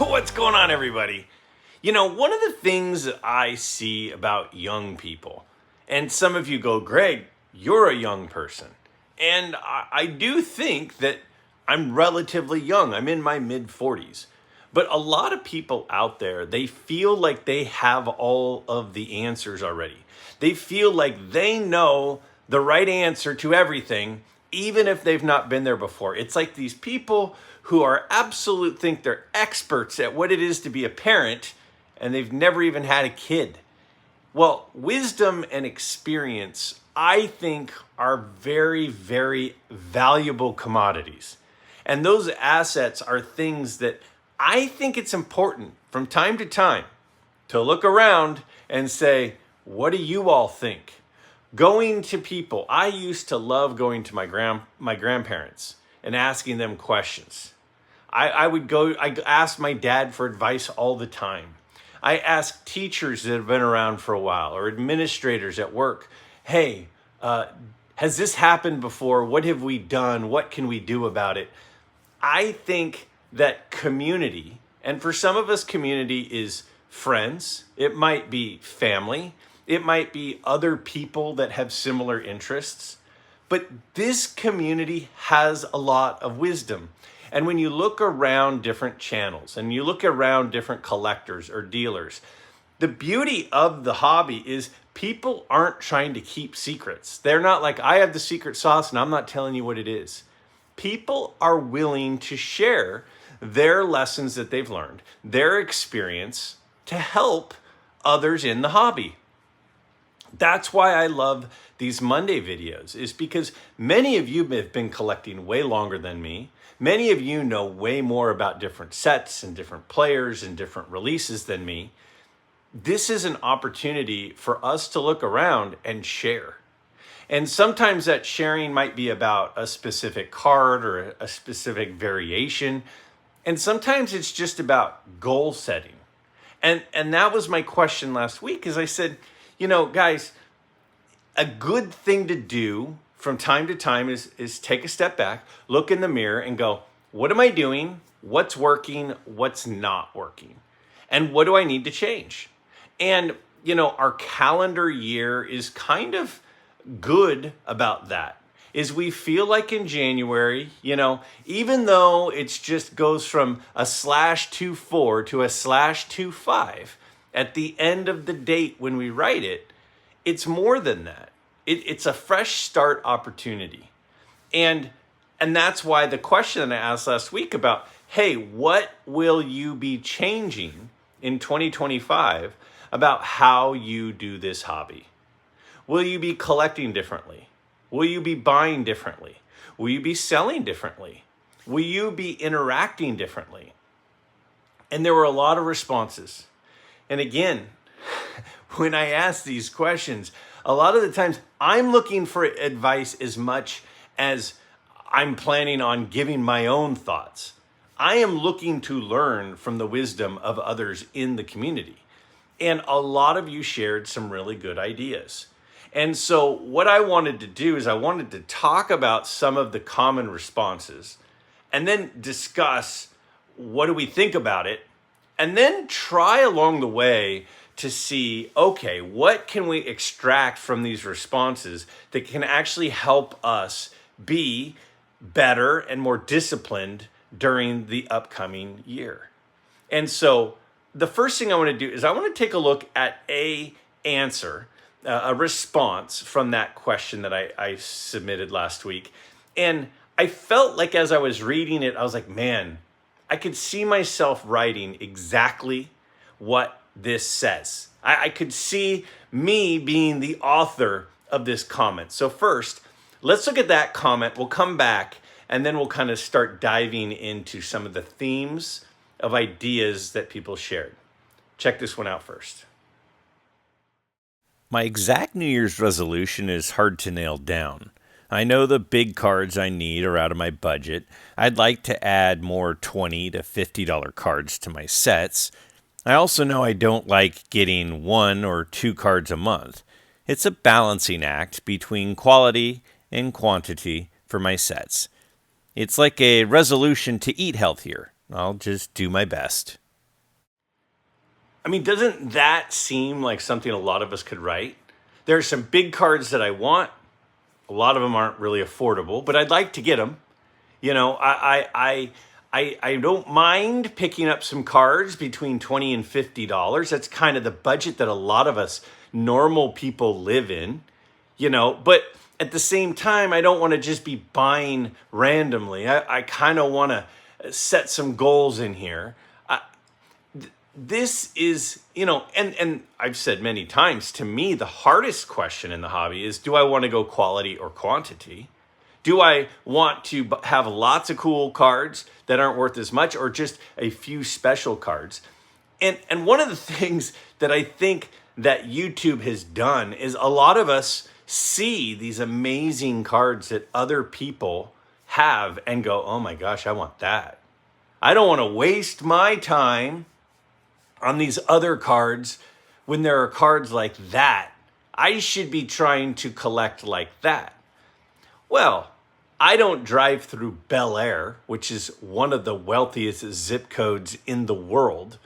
What's going on, everybody? One of the things that I see about young people, and some of you go, Greg, you're a young person. And I do think that I'm relatively young. I'm in my mid 40s. But a lot of people out there, they feel like they have all of the answers already. They feel like they know the right answer to everything, even if they've not been there before. It's like these people who think they're experts at what it is to be a parent, and they've never even had a kid. Well, wisdom and experience, I think, are very, very valuable commodities. And those assets are things that I think it's important from time to time to look around and say, what do you all think? Going to people, I used to love going to my grandparents and asking them questions. I asked my dad for advice all the time. I asked teachers that have been around for a while or administrators at work, hey, has this happened before? What have we done? What can we do about it? I think that community, and for some of us, community is friends. It might be family. It might be other people that have similar interests. But this community has a lot of wisdom. And when you look around different channels and you look around different collectors or dealers, the beauty of the hobby is people aren't trying to keep secrets. They're not like, I have the secret sauce and I'm not telling you what it is. People are willing to share their lessons that they've learned, their experience to help others in the hobby. That's why I love these Monday videos, is because many of you have been collecting way longer than me. Many of you know way more about different sets and different players and different releases than me. This is an opportunity for us to look around and share. And sometimes that sharing might be about a specific card or a specific variation. And sometimes it's just about goal setting. And that was my question last week, is I said, guys, a good thing to do from time to time is take a step back, look in the mirror and go, what am I doing? What's working? What's not working? And what do I need to change? And, our calendar year is kind of good about that. Is we feel like in January, even though it's just goes from a /24 to a /25 at the end of the date when we write it, it's more than that. It's a fresh start opportunity. And that's why the question that I asked last week about, hey, what will you be changing in 2025 about how you do this hobby? Will you be collecting differently? Will you be buying differently? Will you be selling differently? Will you be interacting differently? And there were a lot of responses. And again, when I ask these questions, a lot of the times I'm looking for advice as much as I'm planning on giving my own thoughts. I am looking to learn from the wisdom of others in the community. And a lot of you shared some really good ideas. And so what I wanted to do is I wanted to talk about some of the common responses and then discuss what do we think about it, and then try along the way to see, okay, what can we extract from these responses that can actually help us be better and more disciplined during the upcoming year. And so the first thing I want to do is I want to take a look at a response from that question that I submitted last week. And I felt like as I was reading it, I was like, man, I could see myself writing exactly what this says. I could see me being the author of this comment. So first, let's look at that comment. We'll come back and then we'll kind of start diving into some of the themes of ideas that people shared. Check this one out first. My exact New Year's resolution is hard to nail down. I know the big cards I need are out of my budget. I'd like to add more $20 to $50 cards to my sets. I also know I don't like getting 1 or 2 cards a month. It's a balancing act between quality and quantity for my sets. It's like a resolution to eat healthier. I'll just do my best. I mean, doesn't that seem like something a lot of us could write? There are some big cards that I want. A lot of them aren't really affordable, but I'd like to get them. You know, I don't mind picking up some cards between $20 and $50. That's kind of the budget that a lot of us normal people live in, you know, but at the same time, I don't want to just be buying randomly. I kind of want to set some goals in here. This is, you know, and I've said many times, to me, the hardest question in the hobby is, do I want to go quality or quantity? Do I want to have lots of cool cards that aren't worth as much, or just a few special cards? And one of the things that I think that YouTube has done is a lot of us see these amazing cards that other people have and go, oh my gosh, I want that. I don't want to waste my time on these other cards when there are cards like that. I should be trying to collect like that. Well, I don't drive through Bel Air, which is one of the wealthiest zip codes in the world,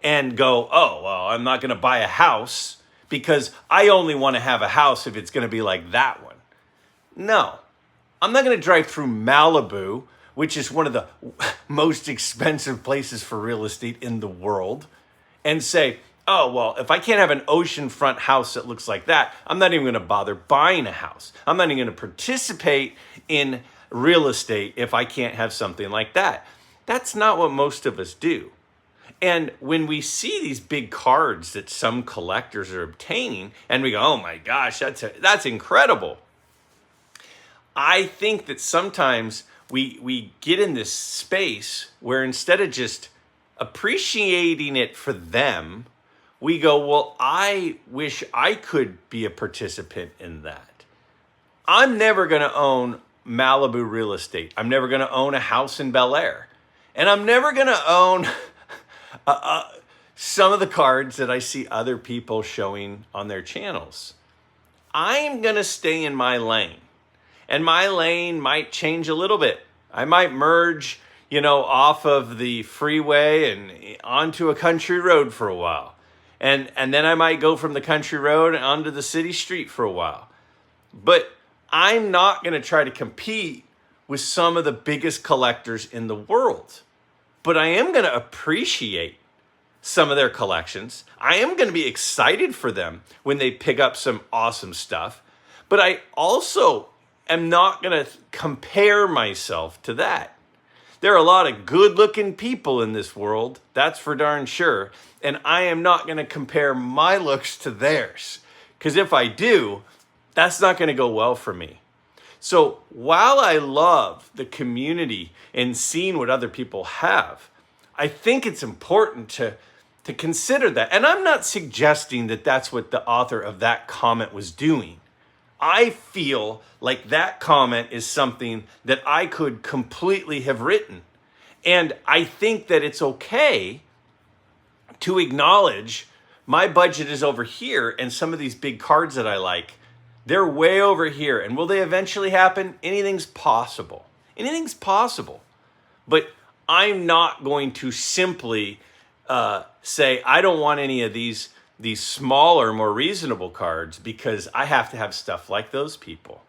and go, oh, well, I'm not going to buy a house because I only want to have a house if it's going to be like that one. No, I'm not going to drive through Malibu, which is one of the most expensive places for real estate in the world, and say, oh, well, if I can't have an oceanfront house that looks like that, I'm not even going to bother buying a house. I'm not even going to participate in real estate if I can't have something like that. That's not what most of us do. And when we see these big cards that some collectors are obtaining, and we go, oh my gosh, that's incredible. I think that sometimes we get in this space where instead of just appreciating it for them, we go, well, I wish I could be a participant in that. I'm never going to own Malibu real estate. I'm never going to own a house in Bel Air. And I'm never going to own some of the cards that I see other people showing on their channels. I'm going to stay in my lane. And my lane might change a little bit. I might merge, you know, off of the freeway and onto a country road for a while. And then I might go from the country road onto the city street for a while. But I'm not going to try to compete with some of the biggest collectors in the world. But I am going to appreciate some of their collections. I am going to be excited for them when they pick up some awesome stuff. But I also am not going to compare myself to that. There are a lot of good-looking people in this world, that's for darn sure, and I am not going to compare my looks to theirs, because if I do, that's not going to go well for me. So while I love the community and seeing what other people have, I think it's important to consider that. And I'm not suggesting that that's what the author of that comment was doing. I feel like that comment is something that I could completely have written. And I think that it's okay to acknowledge my budget is over here and some of these big cards that I like, they're way over here. And will they eventually happen? Anything's possible. Anything's possible. But I'm not going to simply say, I don't want any of these smaller, more reasonable cards because I have to have stuff like those people.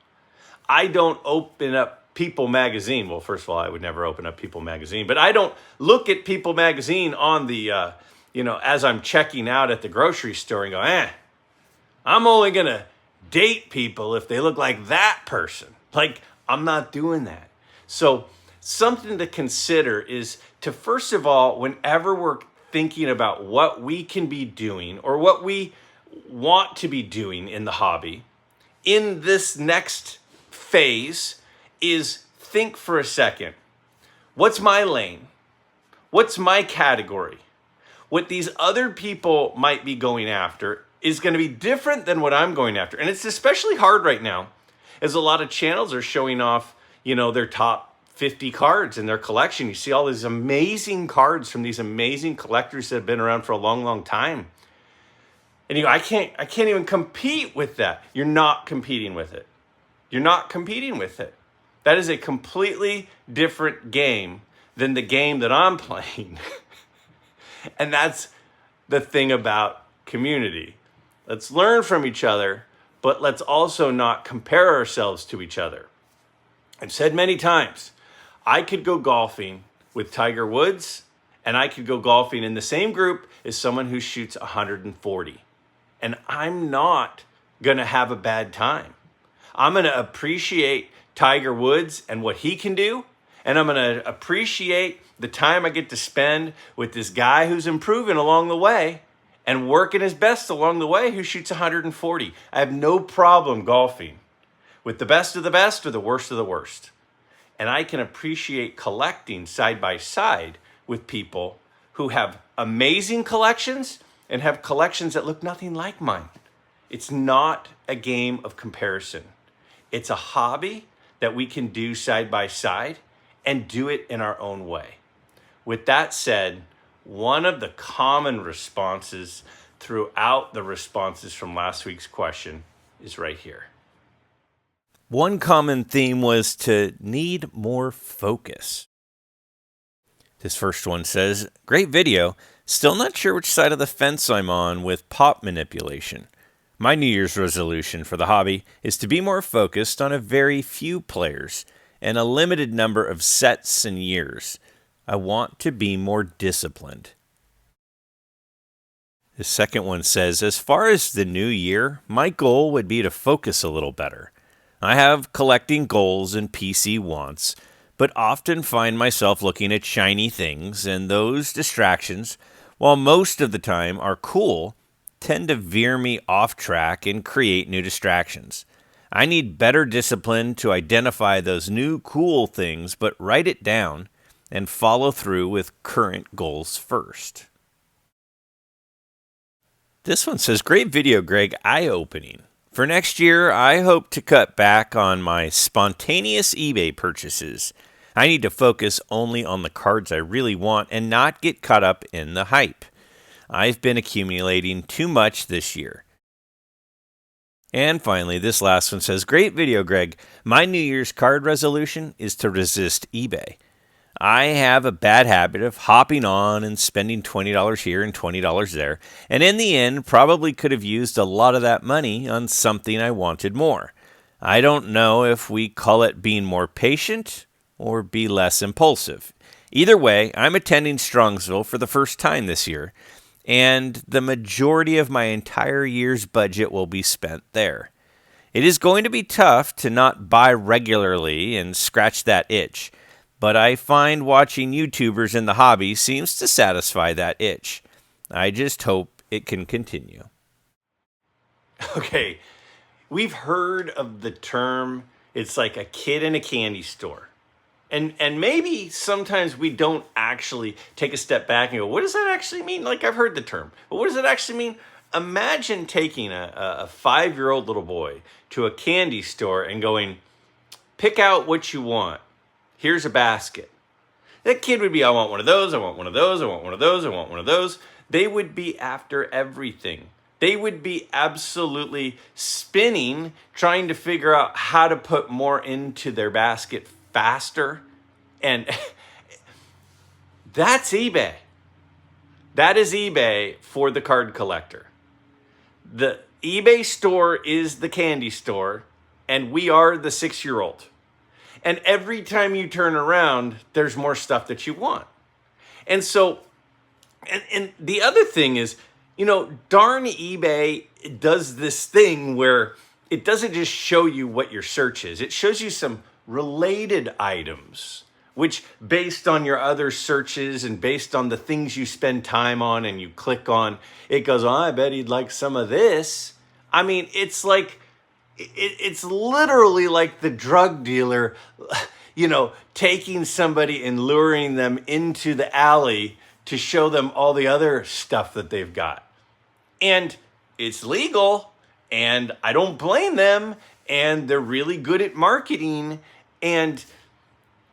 I don't open up People magazine. Well, first of all, I would never open up People magazine, but I don't look at People magazine on the, as I'm checking out at the grocery store and go, I'm only going to date people if they look like that person. Like, I'm not doing that. So something to consider is to, first of all, whenever we're thinking about what we can be doing or what we want to be doing in the hobby, in this next phase is think for a second. What's my lane? What's my category? What these other people might be going after is going to be different than what I'm going after. And it's especially hard right now as a lot of channels are showing off, their top 50 cards in their collection. You see all these amazing cards from these amazing collectors that have been around for a long, long time. And you go, I can't even compete with that. You're not competing with it. You're not competing with it. That is a completely different game than the game that I'm playing. And that's the thing about community. Let's learn from each other, but let's also not compare ourselves to each other. I've said many times, I could go golfing with Tiger Woods, and I could go golfing in the same group as someone who shoots 140. And I'm not going to have a bad time. I'm going to appreciate Tiger Woods and what he can do, and I'm going to appreciate the time I get to spend with this guy who's improving along the way and working his best along the way who shoots 140. I have no problem golfing with the best of the best or the worst of the worst. And I can appreciate collecting side by side with people who have amazing collections and have collections that look nothing like mine. It's not a game of comparison. It's a hobby that we can do side by side and do it in our own way. With that said, one of the common responses throughout the responses from last week's question is right here. One common theme was to need more focus. This first one says, great video. Still not sure which side of the fence I'm on with pop manipulation. My New Year's resolution for the hobby is to be more focused on a very few players and a limited number of sets and years. I want to be more disciplined. The second one says, as far as the new year, my goal would be to focus a little better. I have collecting goals and PC wants, but often find myself looking at shiny things, and those distractions, while most of the time are cool, tend to veer me off track and create new distractions. I need better discipline to identify those new cool things, but write it down and follow through with current goals first. This one says, great video, Greg, eye-opening. For next year, I hope to cut back on my spontaneous eBay purchases. I need to focus only on the cards I really want and not get caught up in the hype. I've been accumulating too much this year. And finally, this last one says, great video, Greg. My New Year's card resolution is to resist eBay. I have a bad habit of hopping on and spending $20 here and $20 there, and in the end, probably could have used a lot of that money on something I wanted more. I don't know if we call it being more patient or be less impulsive. Either way, I'm attending Strongsville for the first time this year, and the majority of my entire year's budget will be spent there. It is going to be tough to not buy regularly and scratch that itch, but I find watching YouTubers in the hobby seems to satisfy that itch. I just hope it can continue. Okay, we've heard of the term, it's like a kid in a candy store. And maybe sometimes we don't actually take a step back and go, what does that actually mean? Like, I've heard the term, but what does it actually mean? Imagine taking a 5-year-old little boy to a candy store and going, pick out what you want. Here's a basket. That kid would be, I want one of those, I want one of those, I want one of those, I want one of those. They would be after everything. They would be absolutely spinning, trying to figure out how to put more into their basket faster. And that's eBay. That is eBay for the card collector. The eBay store is the candy store, and we are the 6-year-old. And every time you turn around, there's more stuff that you want. And so, and the other thing is, darn eBay does this thing where it doesn't just show you what your search is. It shows you some related items, which based on your other searches and based on the things you spend time on and you click on, it goes, oh, I bet he'd like some of this. I mean, it's like, it's literally like the drug dealer, taking somebody and luring them into the alley to show them all the other stuff that they've got. And it's legal, and I don't blame them, and they're really good at marketing, and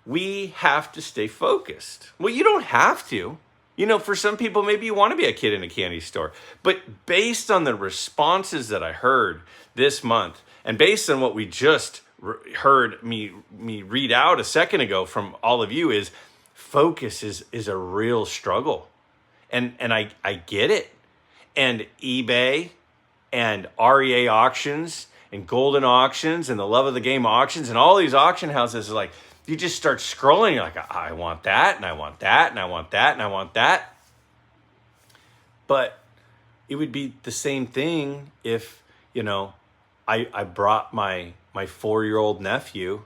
we have to stay focused. Well, you don't have to. For some people, maybe you want to be a kid in a candy store. But based on the responses that I heard this month, and based on what we just heard me read out a second ago from all of you, is focus is a real struggle. And I get it. And eBay and REA auctions and golden auctions and the love of the game auctions and all these auction houses are like, you just start scrolling. You're like, I want that, and I want that, and I want that, and I want that. But it would be the same thing if, I brought my 4-year-old nephew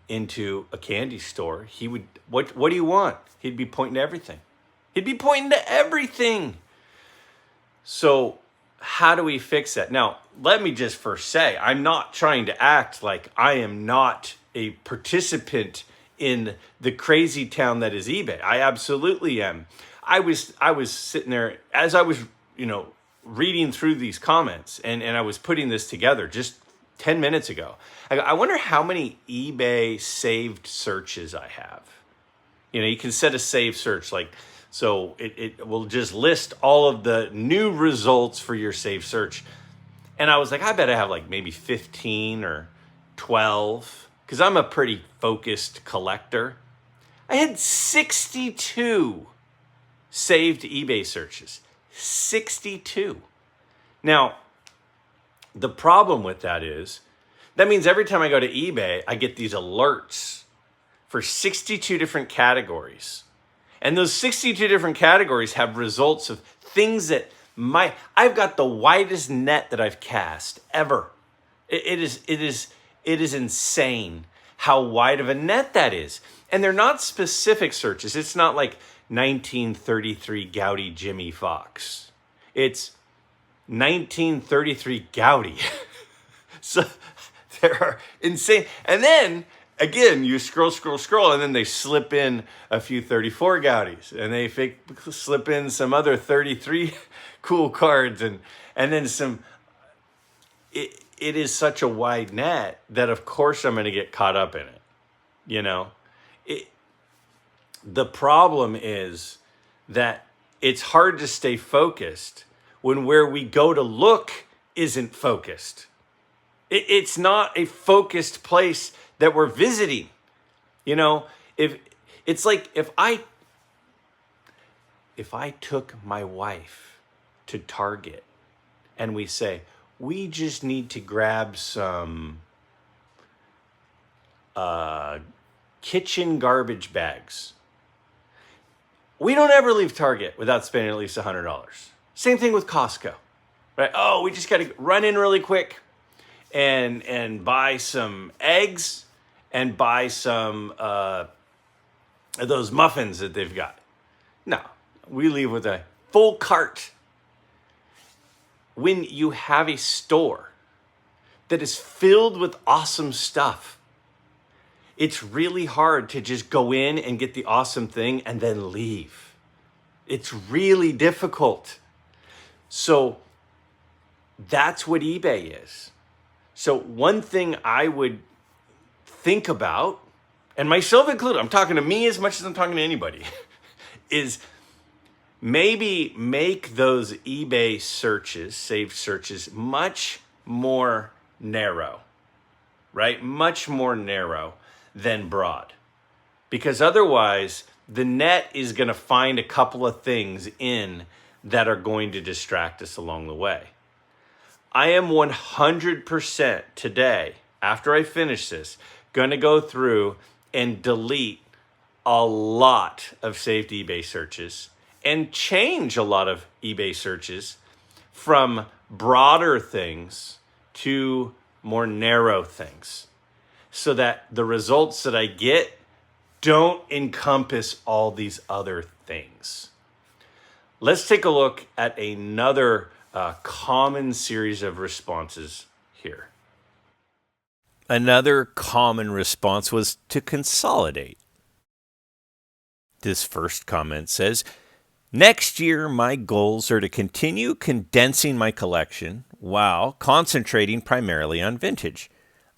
into a candy store. He would, what do you want? He'd be pointing to everything. He'd be pointing to everything. So how do we fix that? Now, let me just first say, I'm not trying to act like I am not a participant in the crazy town that is eBay. I absolutely am. I was sitting there as I was, reading through these comments and I was putting this together just 10 minutes ago. I wonder how many eBay saved searches I have. You can set a save search so it will just list all of the new results for your saved search. And I was like, I bet I have maybe 15 or 12 because I'm a pretty focused collector. I had 62 saved eBay searches. 62. Now, the problem with that means every time I go to eBay, I get these alerts for 62 different categories. And those 62 different categories have results of things that I've got the widest net that I've cast ever. It is insane how wide of a net that is. And they're not specific searches. It's not like 1933 Goudy Jimmy Fox. It's 1933 Goudy. So there are insane. And then again, you scroll, and then they slip in a few 34 Goudies, and they slip in some other 33 cool cards, and then some. It is such a wide net that, of course, I'm going to get caught up in it. The problem is that it's hard to stay focused when where we go to look isn't focused. It's not a focused place that we're visiting. If I took my wife to Target and we say, we just need to grab some kitchen garbage bags. We don't ever leave Target without spending at least $100. Same thing with Costco, right? Oh, we just got to run in really quick and buy some eggs and buy some those muffins that they've got. No, we leave with a full cart. When you have a store that is filled with awesome stuff, it's really hard to just go in and get the awesome thing and then leave. It's really difficult. So that's what eBay is. So one thing I would think about, and myself included, I'm talking to me as much as I'm talking to anybody, is maybe make those eBay searches, saved searches, much more narrow, right? Much more narrow than broad. Because otherwise, the net is going to find a couple of things in that are going to distract us along the way. I am 100% today, after I finish this, going to go through and delete a lot of saved eBay searches and change a lot of eBay searches from broader things to more narrow things so that the results that I get don't encompass all these other things. Let's take a look at another common series of responses here. Another common response was to consolidate. This first comment says, next year, my goals are to continue condensing my collection while concentrating primarily on vintage.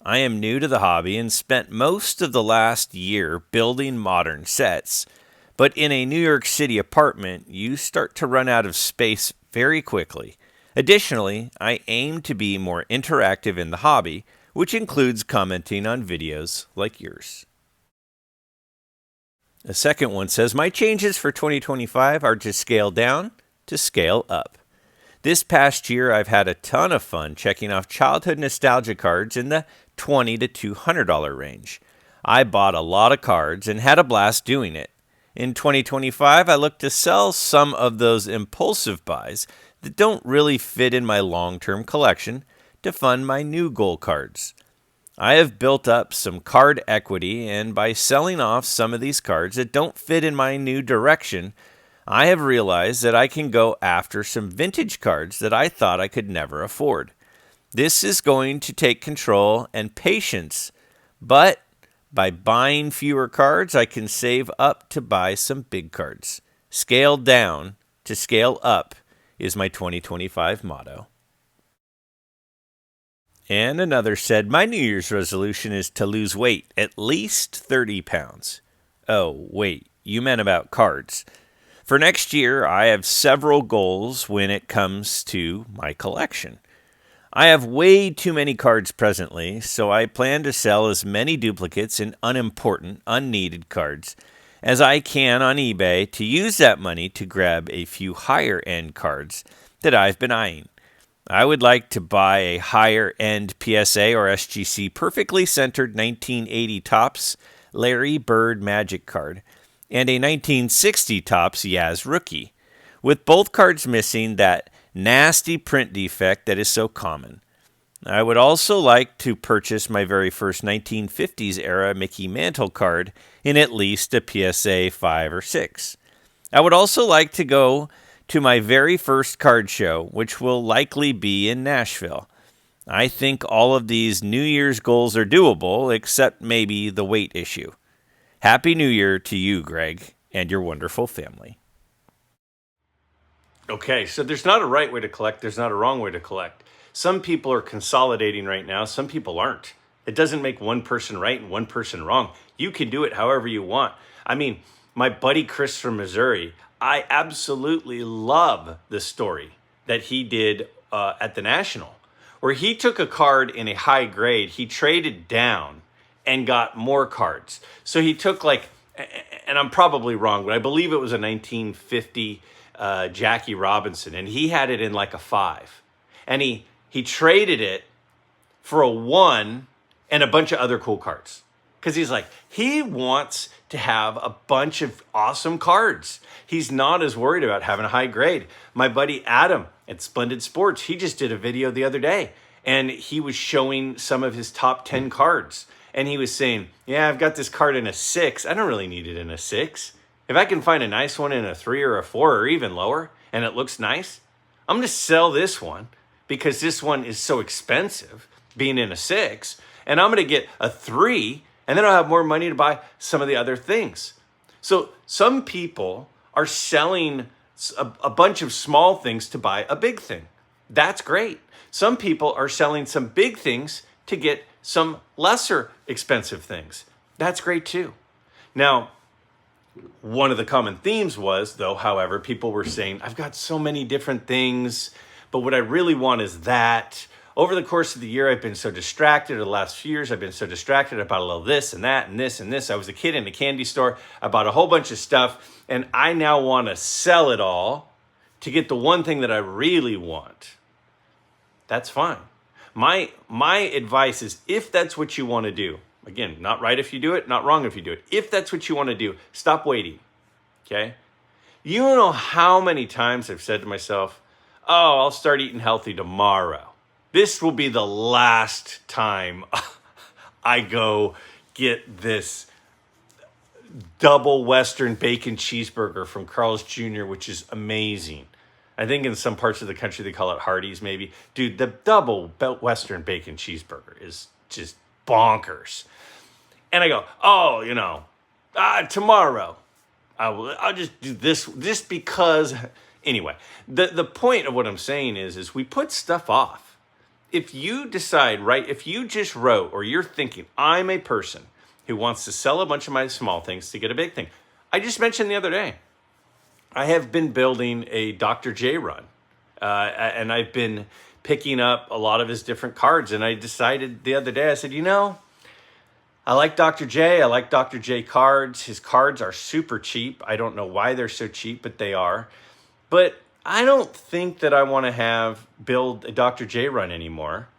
I am new to the hobby and spent most of the last year building modern sets. But in a New York City apartment, you start to run out of space very quickly. Additionally, I aim to be more interactive in the hobby, which includes commenting on videos like yours. A second one says, my changes for 2025 are to scale down, to scale up. This past year, I've had a ton of fun checking off childhood nostalgia cards in the $20 to $200 range. I bought a lot of cards and had a blast doing it. In 2025, I look to sell some of those impulsive buys that don't really fit in my long-term collection to fund my new goal cards. I have built up some card equity, and by selling off some of these cards that don't fit in my new direction, I have realized that I can go after some vintage cards that I thought I could never afford. This is going to take control and patience, but by buying fewer cards, I can save up to buy some big cards. Scale down to scale up is my 2025 motto. And another said, my New Year's resolution is to lose weight, at least 30 pounds. Oh, wait, you meant about cards. For next year, I have several goals when it comes to my collection. I have way too many cards presently, so I plan to sell as many duplicates and unimportant, unneeded cards as I can on eBay to use that money to grab a few higher-end cards that I've been eyeing. I would like to buy a higher-end PSA or SGC perfectly centered 1980 Topps Larry Bird Magic card and a 1960 Topps Yaz Rookie, with both cards missing that nasty print defect that is so common. I would also like to purchase my very first 1950s era Mickey Mantle card in at least a PSA 5 or 6. I would also like to go to my very first card show, which will likely be in Nashville. I think all of these New Year's goals are doable, except maybe the weight issue. Happy New Year to you, Greg, and your wonderful family. Okay, so there's not a right way to collect. There's not a wrong way to collect. Some people are consolidating right now. Some people aren't. It doesn't make one person right and one person wrong. You can do it however you want. I mean, my buddy Chris from Missouri, I absolutely love the story that he did at the National, where he took a card in a high grade, he traded down and got more cards. So he took like, and I'm probably wrong, but I believe it was a 1950 Jackie Robinson, and he had it in like a 5. And he traded it for a 1 and a bunch of other cool cards. Because he's like, he wants to have a bunch of awesome cards. He's not as worried about having a high grade. My buddy Adam at Splendid Sports, he just did a video the other day, and he was showing some of his top 10 cards. And he was saying, yeah, I've got this card in a 6. I don't really need it in a 6. If I can find a nice one in a 3 or a 4 or even lower, and it looks nice, I'm going to sell this one because this one is so expensive, being in a 6, and I'm going to get a 3, and then I'll have more money to buy some of the other things. So some people are selling a bunch of small things to buy a big thing. That's great. Some people are selling some big things to get some lesser expensive things. That's great too. Now, one of the common themes was, though, however, people were saying, I've got so many different things, but what I really want is that. Over the course of the year, I've been so distracted. The last few years, I've been so distracted. I bought a little this and that and this and this. I was a kid in a candy store. I bought a whole bunch of stuff, and I now want to sell it all to get the one thing that I really want. That's fine. My advice is, if that's what you want to do, again, not right if you do it, not wrong if you do it. If that's what you want to do, stop waiting, okay? You don't know how many times I've said to myself, oh, I'll start eating healthy tomorrow. This will be the last time I go get this double Western bacon cheeseburger from Carl's Jr., which is amazing. I think in some parts of the country they call it Hardee's maybe. Dude, the double Western bacon cheeseburger is just bonkers. And I go, oh, tomorrow I'll just do this just because. Anyway, the point of what I'm saying is we put stuff off. If you decide, right, if you just wrote or you're thinking, I'm a person who wants to sell a bunch of my small things to get a big thing. I just mentioned the other day, I have been building a Dr. J run, and I've been picking up a lot of his different cards. And I decided the other day, I said, I like Dr. J. I like Dr. J cards. His cards are super cheap. I don't know why they're so cheap, but they are. But I don't think that I want to build a Dr. J run anymore.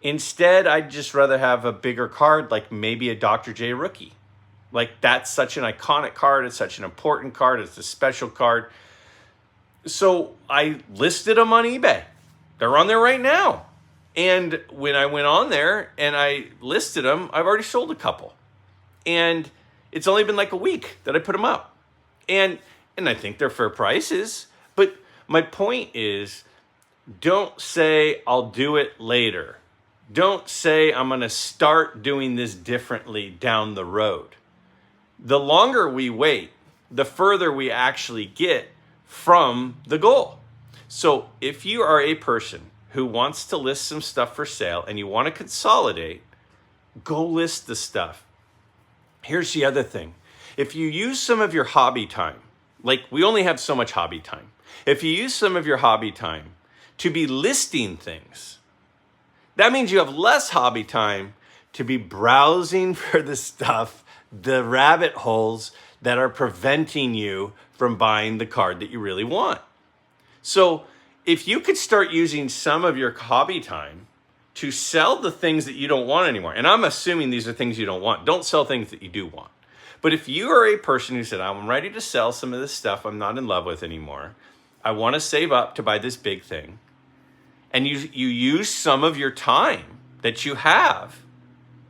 Instead, I'd just rather have a bigger card, like maybe a Dr. J rookie. Like that's such an iconic card. It's such an important card. It's a special card. So I listed them on eBay. They're on there right now. And when I went on there and I listed them, I've already sold a couple. And it's only been like a week that I put them up. And I think they're fair prices. But my point is, don't say I'll do it later. Don't say I'm going to start doing this differently down the road. The longer we wait, the further we actually get from the goal. So if you are a person who wants to list some stuff for sale and you want to consolidate, go list the stuff. Here's the other thing. If you use some of your hobby time, like we only have so much hobby time. If you use some of your hobby time to be listing things, that means you have less hobby time to be browsing for the stuff, the rabbit holes that are preventing you from buying the card that you really want. So if you could start using some of your hobby time to sell the things that you don't want anymore, and I'm assuming these are things you don't want, don't sell things that you do want. But if you are a person who said, I'm ready to sell some of this stuff I'm not in love with anymore, I want to save up to buy this big thing, and you use some of your time that you have,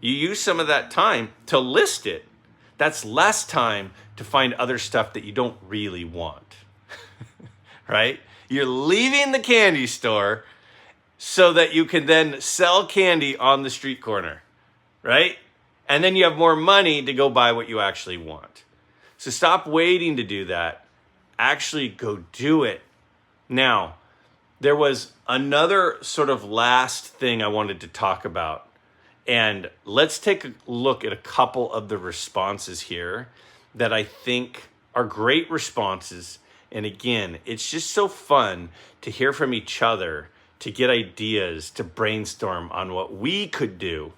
you use some of that time to list it, that's less time to find other stuff that you don't really want, right? You're leaving the candy store so that you can then sell candy on the street corner, right? And then you have more money to go buy what you actually want. So stop waiting to do that. Actually go do it. Now, there was another sort of last thing I wanted to talk about. And let's take a look at a couple of the responses here that I think are great responses. And again, it's just so fun to hear from each other, to get ideas, to brainstorm on what we could do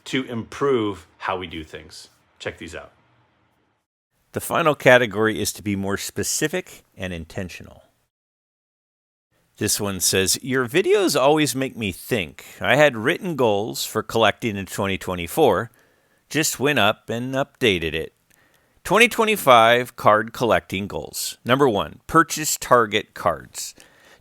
to improve how we do things. Check these out. The final category is to be more specific and intentional. This one says, your videos always make me think. I had written goals for collecting in 2024, just went up and updated it. 2025 card collecting goals. Number 1, purchase target cards.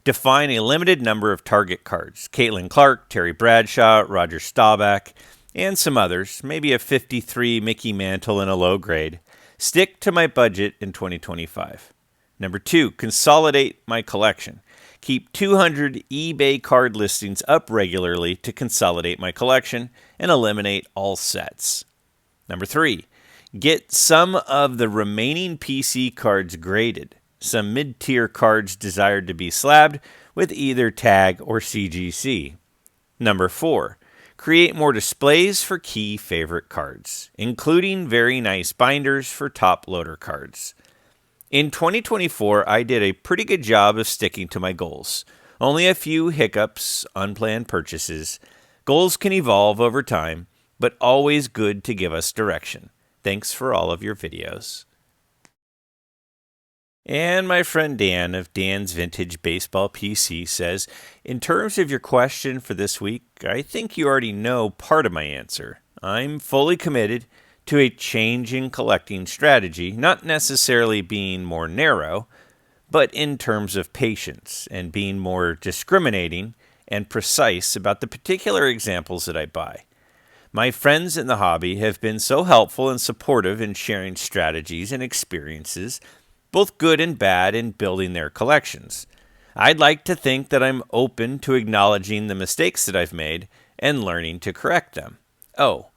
Define a limited number of target cards. Caitlin Clark, Terry Bradshaw, Roger Staubach, and some others, maybe a 53 Mickey Mantle in a low grade. Stick to my budget in 2025. Number 2, consolidate my collection. Keep 200 eBay card listings up regularly to consolidate my collection and eliminate all sets. Number 3, get some of the remaining PC cards graded. Some mid-tier cards desired to be slabbed with either tag or CGC. Number 4, create more displays for key favorite cards, including very nice binders for top loader cards. In 2024, I did a pretty good job of sticking to my goals. Only a few hiccups, unplanned purchases. Goals can evolve over time, but always good to give us direction. Thanks for all of your videos. And my friend Dan of Dan's Vintage Baseball PC says, in terms of your question for this week, I think you already know part of my answer. I'm fully committed to a change in collecting strategy, not necessarily being more narrow, but in terms of patience and being more discriminating and precise about the particular examples that I buy. My friends in the hobby have been so helpful and supportive in sharing strategies and experiences, both good and bad, in building their collections. I'd like to think that I'm open to acknowledging the mistakes that I've made and learning to correct them. Oh,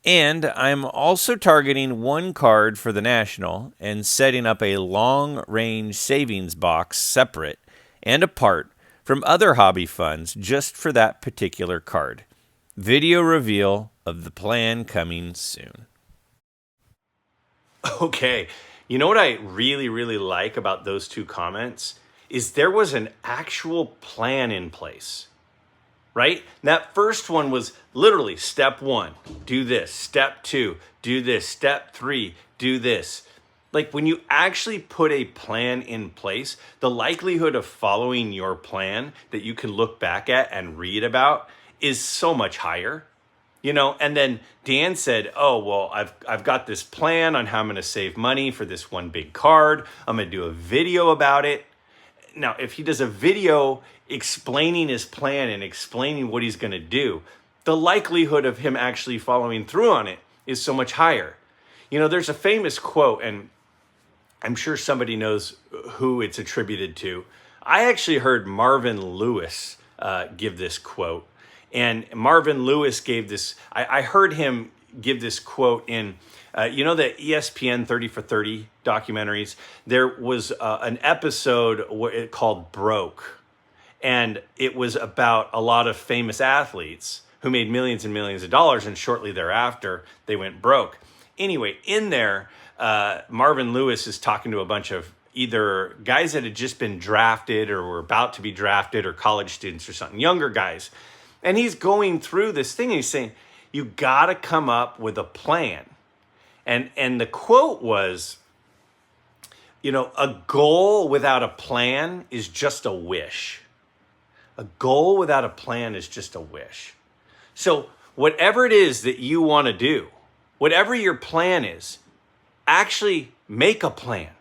and I'm also targeting one card for the National and setting up a long-range savings box separate and apart from other hobby funds just for that particular card. Video reveal of the plan coming soon. Okay, you know what I really, really like about those two comments is there was an actual plan in place. Right? That first one was literally step 1, do this. Step 2, do this. Step 3, do this. Like when you actually put a plan in place, the likelihood of following your plan that you can look back at and read about is so much higher. And then Dan said, oh, well, I've got this plan on how I'm going to save money for this one big card. I'm going to do a video about it. Now, if he does a video explaining his plan and explaining what he's going to do, the likelihood of him actually following through on it is so much higher. There's a famous quote, and I'm sure somebody knows who it's attributed to. I actually heard Marvin Lewis give this quote. And Marvin Lewis gave this, I heard him give this quote in, the ESPN 30 for 30 documentaries. There was an episode called Broke. And it was about a lot of famous athletes who made millions and millions of dollars. And shortly thereafter, they went broke. Anyway, in there, Marvin Lewis is talking to a bunch of either guys that had just been drafted or were about to be drafted or college students or something, younger guys. And he's going through this thing and he's saying, you got to come up with a plan. And the quote was, a goal without a plan is just a wish. A goal without a plan is just a wish. So whatever it is that you want to do, whatever your plan is, actually make a plan.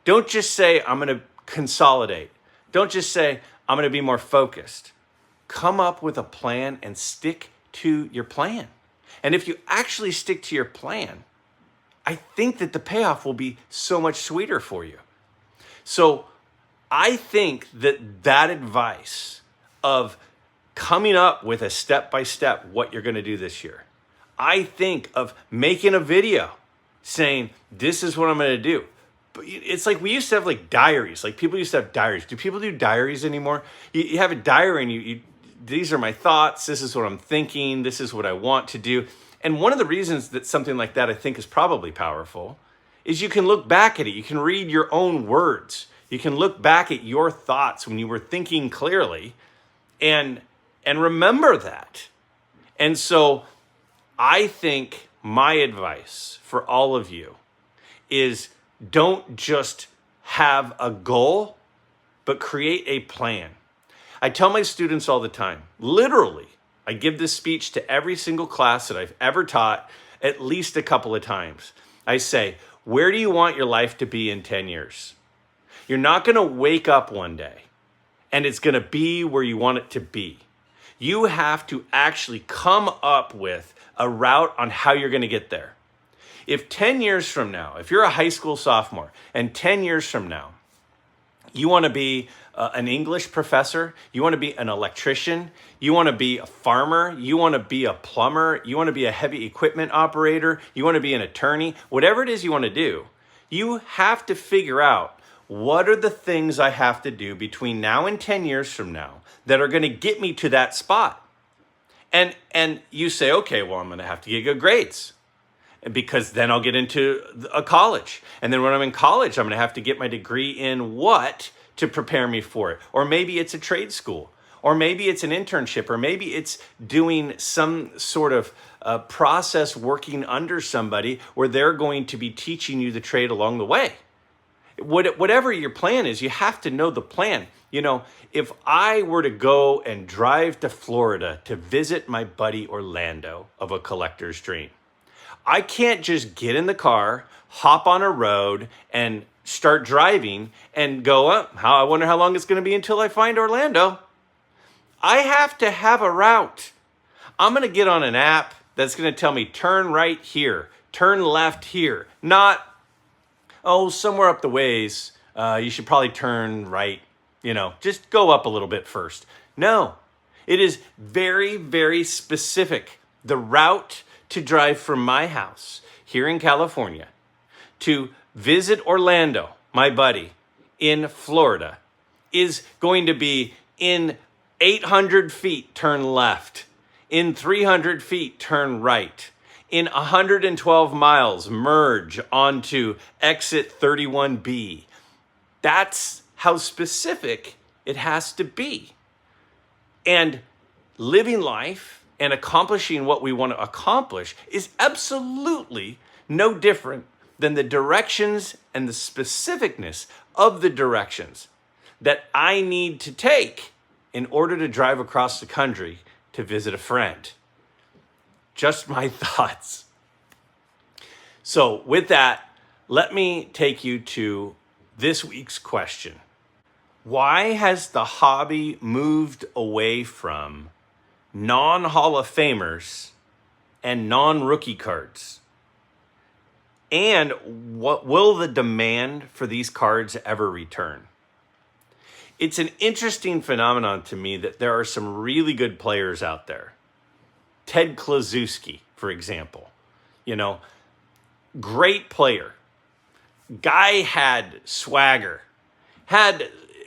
Don't just say, I'm going to consolidate. Don't just say, I'm going to be more focused. Come up with a plan and stick to your plan. And if you actually stick to your plan, I think that the payoff will be so much sweeter for you. So I think that advice of coming up with a step-by-step what you're going to do this year, I think of making a video saying, this is what I'm going to do. But it's like we used to have like diaries. Like people used to have diaries. Do people do diaries anymore? You have a diary and you these are my thoughts. This is what I'm thinking. This is what I want to do. And one of the reasons that something like that I think is probably powerful is you can look back at it. You can read your own words. You can look back at your thoughts when you were thinking clearly and remember that. And so I think my advice for all of you is don't just have a goal, but create a plan. I tell my students all the time, literally, I give this speech to every single class that I've ever taught at least a couple of times. I say, where do you want your life to be in 10 years? You're not going to wake up one day and it's going to be where you want it to be. You have to actually come up with a route on how you're going to get there. If 10 years from now, if you're a high school sophomore and 10 years from now, you want to be an English professor, you want to be an electrician, you want to be a farmer, you want to be a plumber, you want to be a heavy equipment operator, you want to be an attorney, whatever it is you want to do, you have to figure out what are the things I have to do between now and 10 years from now that are going to get me to that spot. And you say, okay, well, I'm going to have to get good grades because then I'll get into a college. And then when I'm in college, I'm going to have to get my degree in what to prepare me for it. Or maybe it's a trade school, or maybe it's an internship, or maybe it's doing some sort of process working under somebody where they're going to be teaching you the trade along the way. Whatever your plan is, you have to know the plan. If I were to go and drive to Florida to visit my buddy Orlando of a collector's dream, I can't just get in the car, hop on a road, and start driving and go, I wonder how long it's going to be until I find Orlando. I have to have a route. I'm going to get on an app that's going to tell me turn right here, turn left here, not, somewhere up the ways, you should probably turn right, just go up a little bit first. No, it is very, very specific. The route to drive from my house here in California to visit Orlando, my buddy, in Florida, is going to be in 800 feet, turn left. In 300 feet, turn right. In 112 miles, merge onto exit 31B. That's how specific it has to be. And living life and accomplishing what we want to accomplish is absolutely no different than the directions and the specificness of the directions that I need to take in order to drive across the country to visit a friend. Just my thoughts. So with that, let me take you to this week's question. Why has the hobby moved away from non-Hall of Famers and non-rookie cards? And what will the demand for these cards ever return? It's an interesting phenomenon to me that there are some really good players out there. Ted Klaczewski, for example, great player. Guy had swagger,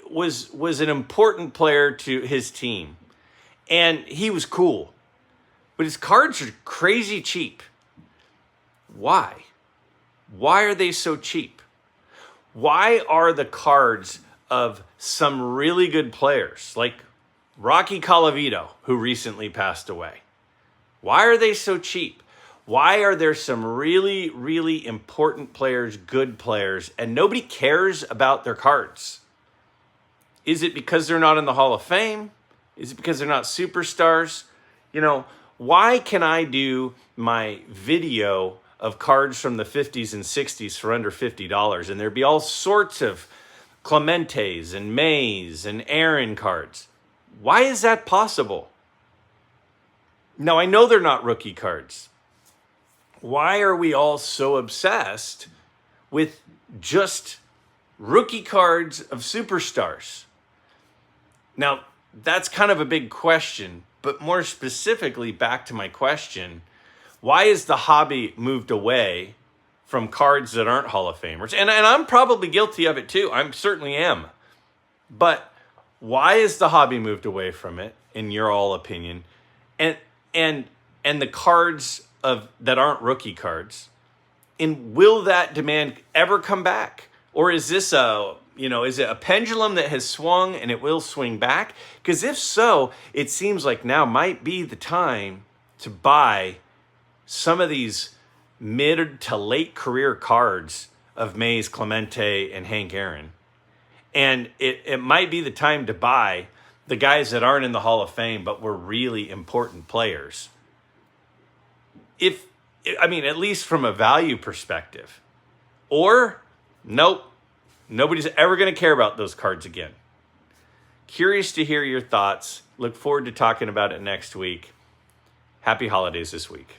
was an important player to his team, and he was cool. But his cards are crazy cheap. Why? Why are they so cheap? Why are the cards of some really good players, like Rocky Colavito, who recently passed away, why are they so cheap? Why are there some really, really important players, good players, and nobody cares about their cards? Is it because they're not in the Hall of Fame? Is it because they're not superstars? Why can I do my video of cards from the 50s and 60s for under $50 and there'd be all sorts of Clementes and Mays and Aaron cards? Why is that possible? Now, I know they're not rookie cards. Why are we all so obsessed with just rookie cards of superstars? Now, that's kind of a big question, but more specifically, back to my question, why is the hobby moved away from cards that aren't Hall of Famers? And I'm probably guilty of it too. I certainly am. But why is the hobby moved away from it, in your all opinion? And the cards that aren't rookie cards, and will that demand ever come back? Or is this is it a pendulum that has swung and it will swing back? Because if so, it seems like now might be the time to buy some of these mid to late career cards of Mays, Clemente, and Hank Aaron. And it might be the time to buy the guys that aren't in the Hall of Fame but were really important players. At least from a value perspective. Or, nope, nobody's ever going to care about those cards again. Curious to hear your thoughts. Look forward to talking about it next week. Happy holidays this week.